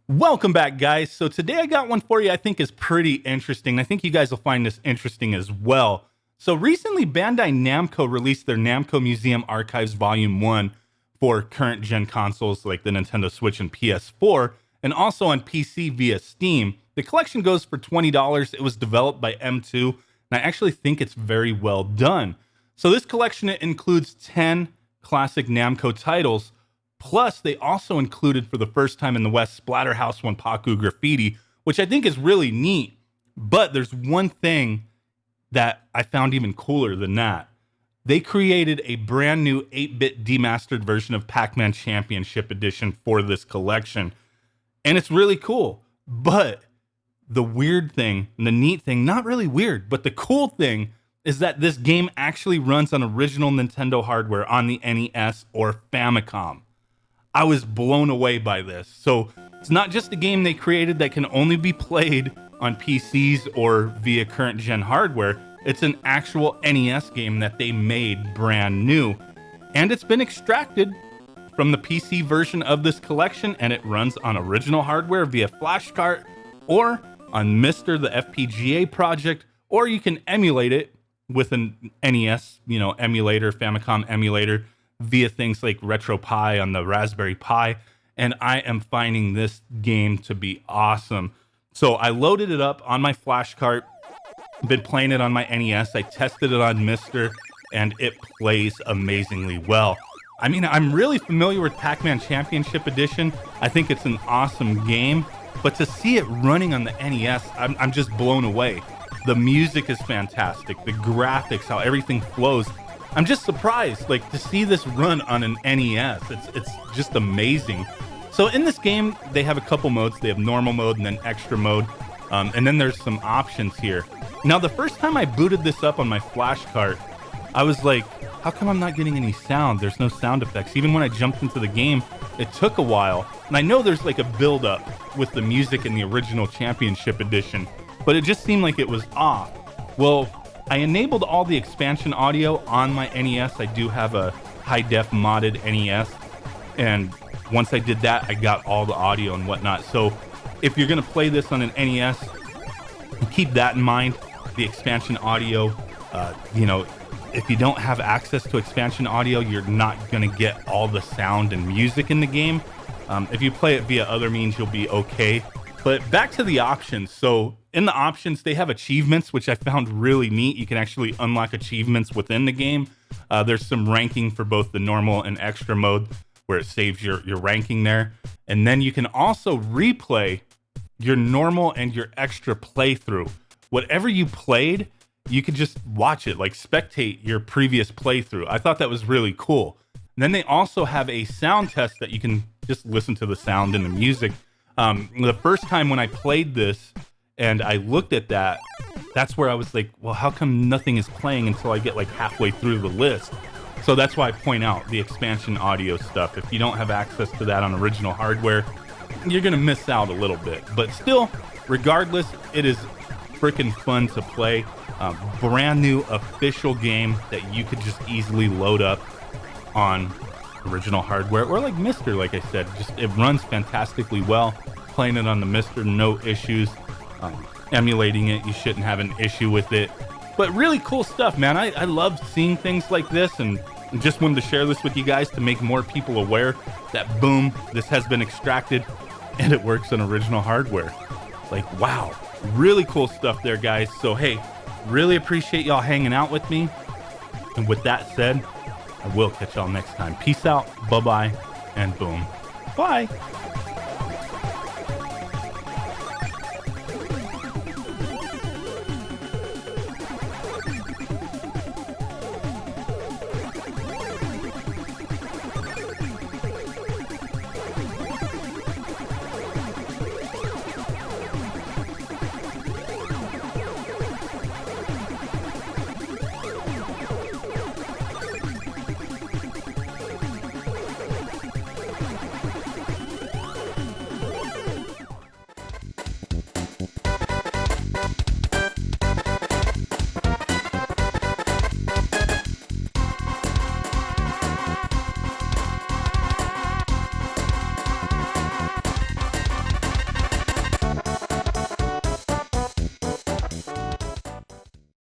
Welcome back, guys. So today I got one for you I think is pretty interesting. I think you guys will find this interesting as well. So recently, Bandai Namco released their Namco Museum Archives Volume 1 for current gen consoles like the Nintendo Switch and PS4, and also on PC via Steam. The collection goes for $20. It was developed by M2, and I actually think it's very well done. So this collection includes 10 classic Namco titles. Plus, they also included for the first time in the West Splatterhouse Wanpaku graffiti, which I think is really neat. But there's one thing that I found even cooler than that. They created a brand new 8-bit demastered version of Pac-Man Championship Edition for this collection. And it's really cool. But the weird thing, and the neat thing, not really weird, but the cool thing is that this game actually runs on original Nintendo hardware on the NES or Famicom. I was blown away by this. So it's not just a game they created that can only be played on PCs or via current gen hardware. It's an actual NES game that they made brand new. And it's been extracted from the PC version of this collection, and it runs on original hardware via flash cart or on MiSTer the FPGA project, or you can emulate it with an NES, emulator, Famicom emulator, via things like RetroPie on the Raspberry Pi, and I am finding this game to be awesome. So I loaded it up on my flash cart, been playing it on my NES, I tested it on MiSTer, and it plays amazingly well. I mean, I'm really familiar with Pac-Man Championship Edition. I think it's an awesome game, but to see it running on the NES, I'm just blown away. The music is fantastic, the graphics, how everything flows. I'm just surprised, to see this run on an NES. It's just amazing. So in this game, they have a couple modes. They have normal mode and then extra mode. And then there's some options here. Now, the first time I booted this up on my flash cart, I was like, how come I'm not getting any sound? There's no sound effects. Even when I jumped into the game, it took a while. And I know there's a build up with the music in the original Championship Edition, but it just seemed like it was off. Well, I enabled all the expansion audio on my NES. I do have a high-def modded NES, and once I did that, I got all the audio and whatnot. So if you're going to play this on an NES, keep that in mind. The expansion audio, if you don't have access to expansion audio, you're not going to get all the sound and music in the game. If you play it via other means, you'll be okay. But back to the options. So in the options, they have achievements, which I found really neat. You can actually unlock achievements within the game. There's some ranking for both the normal and extra mode where it saves your ranking there. And then you can also replay your normal and your extra playthrough. Whatever you played, you could just watch it, spectate your previous playthrough. I thought that was really cool. And then they also have a sound test that you can just listen to the sound and the music. The first time when I played this and I looked at that, that's where I was like, well, how come nothing is playing until I get halfway through the list? So that's why I point out the expansion audio stuff. If you don't have access to that on original hardware, you're going to miss out a little bit. But still, regardless, it is freaking fun to play. Brand new official game that you could just easily load up on original hardware or MiSTer, like I said. Just it runs fantastically well. Playing it on the MiSTer, no issues. Emulating it, you shouldn't have an issue with it. But really cool stuff, man. I love seeing things like this, and just wanted to share this with you guys to make more people aware that, boom, this has been extracted and it works on original hardware. Wow, really cool stuff there, guys. So hey, really appreciate y'all hanging out with me. And with that said, I will catch y'all next time. Peace out, bye-bye, and boom. Bye.